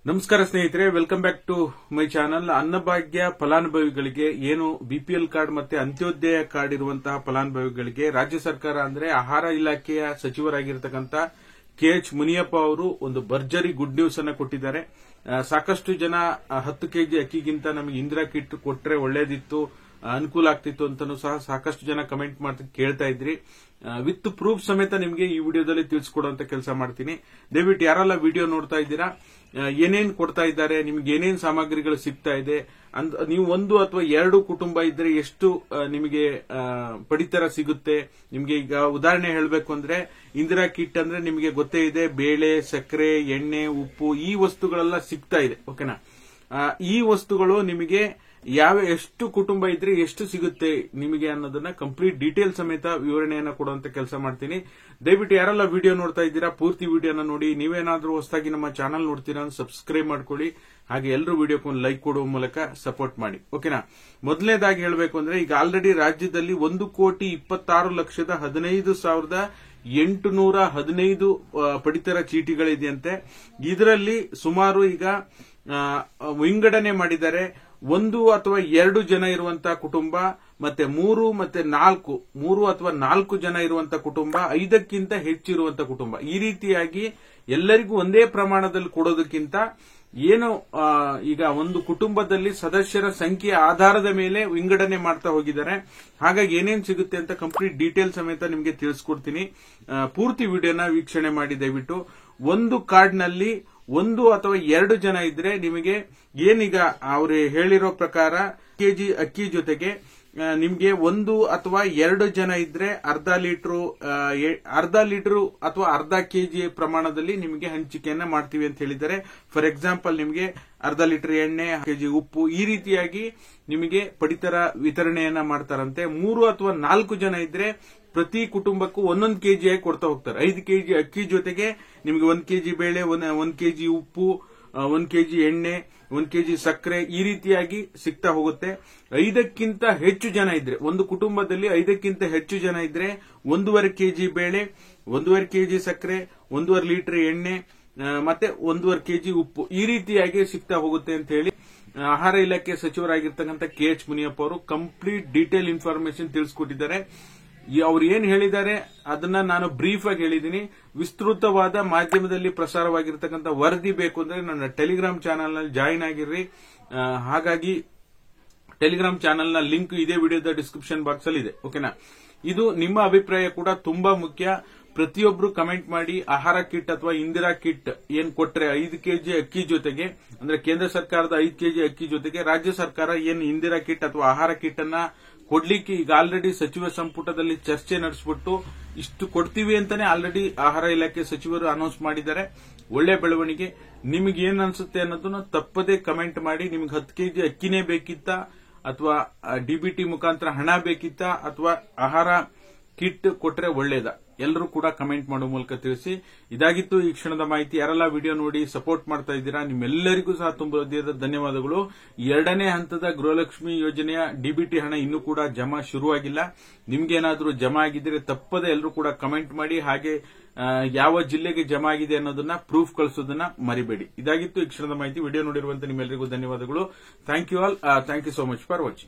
ನಮಸ್ಕಾರ ಸ್ನೇಹಿತರೆ, welcome back to my channel. ಅನ್ನಭಾಗ್ಯ ಫಲಾನುಭವಿಗಳಿಗೆ ಏನು ಬಿಪಿಎಲ್ ಕಾರ್ಡ್ ಮತ್ತೆ ಅಂತ್ಯೋದಯ ಕಾರ್ಡ್ ಇರುವಂತಹ ಫಲಾನುಭವಿಗಳಿಗೆ ರಾಜ್ಯ ಸರ್ಕಾರ ಅಂದ್ರೆ ಆಹಾರ ಇಲಾಖೆಯ ಸಚಿವರಾಗಿರ್ತಕ್ಕಂಥ KH ಮುನಿಯಪ್ಪ ಅವರು ಒಂದು ಭರ್ಜರಿ ಗುಡ್ ನ್ಯೂಸ್ ಅನ್ನು ಕೊಟ್ಟಿದ್ದಾರೆ. ಸಾಕಷ್ಟು ಜನ 10 ಕೆಜಿ ಅಕ್ಕಿಗಿಂತ ನಮಗೆ ಇಂದಿರಾ ಕಿಟ್ ಕೊಟ್ರೆ ಒಳ್ಳೇದಿತ್ತು, ಅನುಕೂಲ ಆಗ್ತಿತ್ತು ಅಂತಾನು ಸಹ ಸಾಕಷ್ಟು ಜನ ಕಮೆಂಟ್ ಮಾಡ್ತಾ ಕೇಳ್ತಾ ಇದ್ರಿ. ವಿತ್ ಪ್ರೂಫ್ ಸಮೇತ ನಿಮಗೆ ಈ ವಿಡಿಯೋದಲ್ಲಿ ತಿಳಿಸ್ಕೊಡುವಂತ ಕೆಲಸ ಮಾಡ್ತೀನಿ. ದಯವಿಟ್ಟು ಯಾರೆಲ್ಲ ವಿಡಿಯೋ ನೋಡ್ತಾ ಇದ್ದೀರಾ, ಏನೇನ್ ಕೊಡ್ತಾ ಇದ್ದಾರೆ, ನಿಮ್ಗೆ ಏನೇನ್ ಸಾಮಗ್ರಿಗಳು ಸಿಗ್ತಾ ಇದೆ, ನೀವು ಒಂದು ಅಥವಾ ಎರಡು ಕುಟುಂಬ ಇದ್ರೆ ಎಷ್ಟು ನಿಮಗೆ ಪಡಿತರ ಸಿಗುತ್ತೆ. ನಿಮ್ಗೆ ಈಗ ಉದಾಹರಣೆ ಹೇಳಬೇಕು ಅಂದ್ರೆ ಇಂದಿರಾ ಕಿಟ್ ಅಂದ್ರೆ ನಿಮಗೆ ಗೊತ್ತೇ ಇದೆ, ಬೇಳೆ, ಸಕ್ಕರೆ, ಎಣ್ಣೆ, ಉಪ್ಪು ಈ ವಸ್ತುಗಳೆಲ್ಲ ಸಿಗ್ತಾ ಇದೆ. ಓಕೆನಾ? ಈ ವಸ್ತುಗಳು ನಿಮಗೆ ಎಷ್ಟು ಕುಟುಂಬ ಇದ್ರೆ ಎಷ್ಟು ಸಿಗುತ್ತೆ ನಿಮಗೆ ಅನ್ನೋದನ್ನ ಕಂಪ್ಲೀಟ್ ಡೀಟೇಲ್ ಸಮೇತ ವಿವರಣೆಯನ್ನ ಕೊಡುವಂತ ಕೆಲಸ ಮಾಡ್ತೀನಿ. ದಯವಿಟ್ಟು ಯಾರೆಲ್ಲ ವಿಡಿಯೋ ನೋಡ್ತಾ ಇದ್ದೀರಾ ಪೂರ್ತಿ ವಿಡಿಯೋನ ನೋಡಿ. ನೀವೇನಾದ್ರೂ ಹೊಸದಾಗಿ ನಮ್ಮ ಚಾನಲ್ ನೋಡ್ತೀರಾ ಸಬ್ಸ್ಕ್ರೈಬ್ ಮಾಡ್ಕೊಳ್ಳಿ. ಹಾಗೆ ಎಲ್ಲರೂ ವಿಡಿಯೋಕ್ಕೆ ಒಂದು ಲೈಕ್ ಕೊಡುವ ಮೂಲಕ ಸಪೋರ್ಟ್ ಮಾಡಿ. ಓಕೆನಾ? ಮೊದಲನೇದಾಗಿ ಹೇಳಬೇಕು ಅಂದ್ರೆ ಈಗ ಆಲ್ರೆಡಿ ರಾಜ್ಯದಲ್ಲಿ 1,26,15,815 ಪಡಿತರ ಚೀಟಿಗಳಿದೆಯಂತೆ. ಇದರಲ್ಲಿ ಸುಮಾರು ಈಗ ವಿಂಗಡಣೆ ಮಾಡಿದ್ದಾರೆ. 1 ಅಥವಾ 2 ಜನ ಇರುವಂತಹ ಕುಟುಂಬ, ಮತ್ತೆ 3 ಅಥವಾ 4 ಜನ ಇರುವಂತಹ ಕುಟುಂಬ, 5ಕ್ಕಿಂತ ಹೆಚ್ಚಿರುವಂತಹ ಕುಟುಂಬ. ಈ ರೀತಿಯಾಗಿ ಎಲ್ಲರಿಗೂ ಒಂದೇ ಪ್ರಮಾಣದಲ್ಲಿ ಕೊಡೋದಕ್ಕಿಂತ ಏನು ಈಗ ಒಂದು ಕುಟುಂಬದಲ್ಲಿ ಸದಸ್ಯರ ಸಂಖ್ಯೆಯ ಆಧಾರದ ಮೇಲೆ ವಿಂಗಡಣೆ ಮಾಡ್ತಾ ಹೋಗಿದ್ದಾರೆ. ಹಾಗಾಗಿ ಏನೇನ್ ಸಿಗುತ್ತೆ ಅಂತ ಕಂಪ್ಲೀಟ್ ಡೀಟೇಲ್ ಸಮೇತ ನಿಮಗೆ ತಿಳಿಸ್ಕೊಡ್ತೀನಿ. ಪೂರ್ತಿ ವಿಡಿಯೋನ ವೀಕ್ಷಣೆ ಮಾಡಿ. ದಯವಿಟ್ಟು ಒಂದು ಕಾರ್ಡ್ನಲ್ಲಿ 1 ಅಥವಾ 2 ಜನ ಇದ್ರೆ ನಿಮಗೆ ಏನೀಗ ಅವರು ಹೇಳಿರೋ ಪ್ರಕಾರ ಕೆಜಿ ಅಕ್ಕಿ ಜೊತೆಗೆ ನಿಮಗೆ 1 ಅಥವಾ 2 ಜನ ಇದ್ರೆ ಅರ್ಧ ಲೀಟರ್ ಅಥವಾ ಅರ್ಧ ಕೆಜಿ ಪ್ರಮಾಣದಲ್ಲಿ ನಿಮಗೆ ಹಂಚಿಕೆಯನ್ನ ಮಾಡ್ತೀವಿ ಅಂತ ಹೇಳಿದ್ದಾರೆ. ಫಾರ್ ಎಕ್ಸಾಂಪಲ್ ನಿಮಗೆ ಅರ್ಧ ಲೀಟರ್ ಎಣ್ಣೆ, ಕೆಜಿ ಉಪ್ಪು, ಈ ರೀತಿಯಾಗಿ ನಿಮಗೆ ಪಡಿತರ ವಿತರಣೆಯನ್ನ ಮಾಡ್ತಾರಂತೆ. 3 ಅಥವಾ 4 ಜನ ಇದ್ರೆ ಪ್ರತಿ ಕುಟುಂಬಕ್ಕೂ 1 ಕೆಜಿ ಆಗಿ ಕೊಡ್ತಾ ಹೋಗ್ತಾರೆ. 5 ಕೆಜಿ ಅಕ್ಕಿ ಜೊತೆಗೆ ನಿಮಗೆ 1 ಕೆಜಿ ಬೇಳೆ, 1 ಕೆಜಿ ಉಪ್ಪು, 1 ಕೆಜಿ ಎಣ್ಣೆ, 1 ಕೆಜಿ ಸಕ್ಕರೆ, ಈ ರೀತಿಯಾಗಿ ಸಿಗ್ತಾ ಹೋಗುತ್ತೆ. 5ಕ್ಕಿಂತ ಹೆಚ್ಚು ಜನ ಇದ್ರೆ, ಒಂದು ಕುಟುಂಬದಲ್ಲಿ 5ಕ್ಕಿಂತ ಹೆಚ್ಚು ಜನ ಇದ್ರೆ 1.5 ಕೆಜಿ ಬೇಳೆ, 1.5 ಕೆಜಿ ಸಕ್ಕರೆ, 1.5 ಲೀಟರ್ ಎಣ್ಣೆ, ಮತ್ತೆ 1.5 ಕೆಜಿ ಉಪ್ಪು, ಈ ರೀತಿಯಾಗಿ ಸಿಗ್ತಾ ಹೋಗುತ್ತೆ ಅಂತ ಹೇಳಿ ಆಹಾರ ಇಲಾಖೆ ಸಚಿವರಾಗಿರ್ತಕ್ಕಂಥ KH ಮುನಿಯಪ್ಪ ಅವರು ಕಂಪ್ಲೀಟ್ ಡೀಟೇಲ್ ಇನ್ಫಾರ್ಮೇಶನ್ ತಿಳಿಸ್ಕೊಟ್ಟಿದ್ದಾರೆ. ಅವ್ರು ಏನ್ ಹೇಳಿದ್ದಾರೆ ಅದನ್ನ ನಾನು ಬ್ರೀಫ್ ಆಗಿ ಹೇಳಿದ್ದೀನಿ. ವಿಸ್ತೃತವಾದ ಮಾಧ್ಯಮದಲ್ಲಿ ಪ್ರಸಾರವಾಗಿರ್ತಕ್ಕಂಥ ವರದಿ ಬೇಕು ಅಂದ್ರೆ ನನ್ನ ಟೆಲಿಗ್ರಾಮ್ ಚಾನೆಲ್ ನಲ್ಲಿ ಜಾಯಿನ್ ಆಗಿರ್ರಿ. ಹಾಗಾಗಿ ಟೆಲಿಗ್ರಾಮ್ ಚಾನೆಲ್ ನ ಲಿಂಕ್ ಇದೇ ವಿಡಿಯೋದ ಡಿಸ್ಕ್ರಿಪ್ಷನ್ ಬಾಕ್ಸ್ ಅಲ್ಲಿ ಇದೆ. ಓಕೆನಾ? ಇದು ನಿಮ್ಮ ಅಭಿಪ್ರಾಯ ಕೂಡ ತುಂಬಾ ಮುಖ್ಯ. ಪ್ರತಿಯೊಬ್ರು ಕಮೆಂಟ್ ಮಾಡಿ. ಆಹಾರ ಕಿಟ್ ಅಥವಾ ಇಂದಿರಾ ಕಿಟ್ ಏನ್ ಕೊಟ್ರೆ 5 ಕೆಜಿ ಅಕ್ಕಿ ಜೊತೆಗೆ, ಅಂದ್ರೆ ಕೇಂದ್ರ ಸರ್ಕಾರದ 5 ಕೆಜಿ ಅಕ್ಕಿ ಜೊತೆಗೆ ರಾಜ್ಯ ಸರ್ಕಾರ ಏನ್ ಇಂದಿರಾ ಕಿಟ್ ಅಥವಾ ಆಹಾರ ಕಿಟ್ ಅನ್ನ ಕೊಡ್ಲಿಕ್ಕೆ ಈಗ ಆಲ್ರೆಡಿ ಸಚಿವ ಸಂಪುಟದಲ್ಲಿ ಚರ್ಚೆ ನಡೆಸಿಬಿಟ್ಟು ಇಷ್ಟು ಕೊಡ್ತೀವಿ ಅಂತಾನೆ ಆಲ್ರೆಡಿ ಆಹಾರ ಇಲಾಖೆ ಸಚಿವರು ಅನೌನ್ಸ್ ಮಾಡಿದ್ದಾರೆ. ಒಳ್ಳೆ ಬೆಳವಣಿಗೆ. ನಿಮಗೆ ಏನ್ ಅನ್ಸುತ್ತೆ ಅನ್ನೋದನ್ನ ತಪ್ಪದೇ ಕಮೆಂಟ್ ಮಾಡಿ. ನಿಮ್ಗೆ 10 ಕೆಜಿ ಅಕ್ಕಿನೇ ಬೇಕಿತ್ತಾ, ಅಥವಾ ಡಿಬಿಟಿ ಮುಖಾಂತರ ಹಣ ಬೇಕಿತ್ತಾ, ಅಥವಾ ಆಹಾರ ಕಿಟ್ ಕೊಟ್ರೆ ಒಳ್ಳೇದಾ? ಎಲ್ಲರೂ ಕೂಡ ಕಮೆಂಟ್ ಮಾಡೋ ಮೂಲಕ ತಿಳಿಸಿ. ಇದಾಗಿತ್ತು ಈ ಕ್ಷಣದ ಮಾಹಿತಿ. ಯಾರೆಲ್ಲ ವಿಡಿಯೋ ನೋಡಿ ಸಪೋರ್ಟ್ ಮಾಡ್ತಾ ಇದ್ದೀರಾ ನಿಮ್ಮೆಲ್ಲರಿಗೂ ಸಹ ತುಂಬಾ ಧನ್ಯವಾದಗಳು. 2ನೇ ಹಂತದ ಗೃಹಲಕ್ಷ್ಮಿ ಯೋಜನೆಯ ಡಿಬಿಟಿ ಹಣ ಇನ್ನೂ ಕೂಡ ಜಮಾ ಶುರುವಾಗಿಲ್ಲ. ನಿಮ್ಗೇನಾದ್ರೂ ಜಮಾ ಆಗಿದ್ರೆ ತಪ್ಪದೆ ಎಲ್ಲರೂ ಕೂಡ ಕಮೆಂಟ್ ಮಾಡಿ. ಹಾಗೆ ಯಾವ ಜಿಲ್ಲೆಗೆ ಜಮಾ ಆಗಿದೆ ಅನ್ನೋದನ್ನ ಪ್ರೂಫ್ ಕಳಿಸೋದನ್ನ ಮರಿಬೇಡಿ. ಇದಾಗಿತ್ತು ಈ ಕ್ಷಣದ ಮಾಹಿತಿ. ವಿಡಿಯೋ ನೋಡಿರುವಂತ ನಿಮ್ಮೆಲ್ಲರಿಗೂ ಧನ್ಯವಾದಗಳು. Thank you all. Thank you so much for watching.